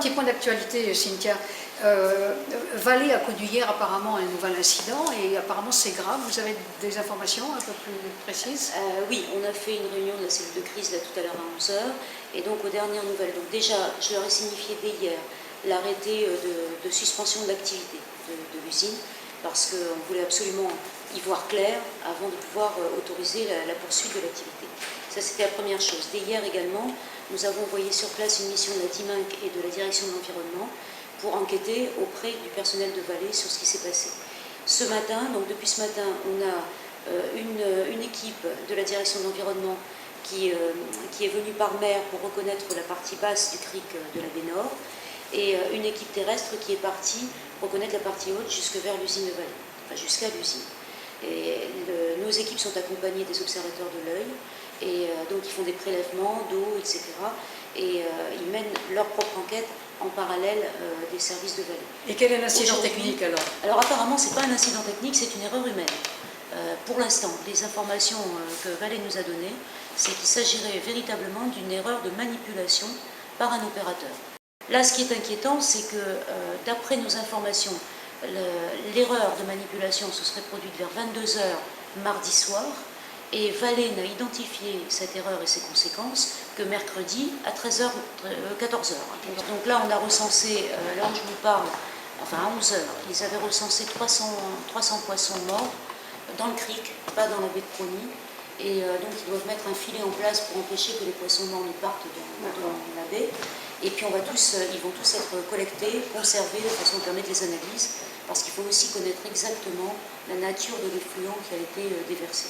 petit point d'actualité, Cynthia. Valais a connu hier apparemment un nouvel incident et apparemment c'est grave. Vous avez des informations un peu plus précises? Oui, on a fait une réunion de la cellule de crise là tout à l'heure à 11 h. Et donc aux dernières nouvelles, donc déjà je leur ai signifié dès hier l'arrêté de suspension de l'activité de l'usine parce qu'on voulait absolument y voir clair avant de pouvoir autoriser la poursuite de l'activité. Ça c'était la première chose. Dès hier également, nous avons envoyé sur place une mission de la DIMINC et de la direction de l'environnement pour enquêter auprès du personnel de Valais sur ce qui s'est passé. Ce matin, donc depuis ce matin, on a une équipe de la direction de l'environnement qui est venue par mer pour reconnaître la partie basse du cric de la baie Nord et une équipe terrestre qui est partie reconnaître la partie haute jusque vers l'usine de Valais, enfin jusqu'à l'usine. Et nos équipes sont accompagnées des observateurs de l'œil et donc ils font des prélèvements d'eau, etc. Et ils mènent leur propre enquête en parallèle des services de Valais. Et quel est l'incident technique alors? Alors apparemment ce n'est pas un incident technique, c'est une erreur humaine. Pour l'instant, les informations que Valais nous a données, c'est qu'il s'agirait véritablement d'une erreur de manipulation par un opérateur. Là, ce qui est inquiétant, c'est que d'après nos informations, l'erreur de manipulation se serait produite vers 22 h mardi soir, et Valais n'a identifié cette erreur et ses conséquences que mercredi à 14 h. Donc là, on a recensé, là où je vous parle, enfin à 11 h, ils avaient recensé 300 poissons morts dans le cric, pas dans la baie de Prony. Et donc ils doivent mettre un filet en place pour empêcher que les poissons morts ne partent dans la baie. Et puis ils vont tous être collectés, conservés de façon à permettre les analyses, parce qu'il faut aussi connaître exactement la nature de l'effluent qui a été déversé.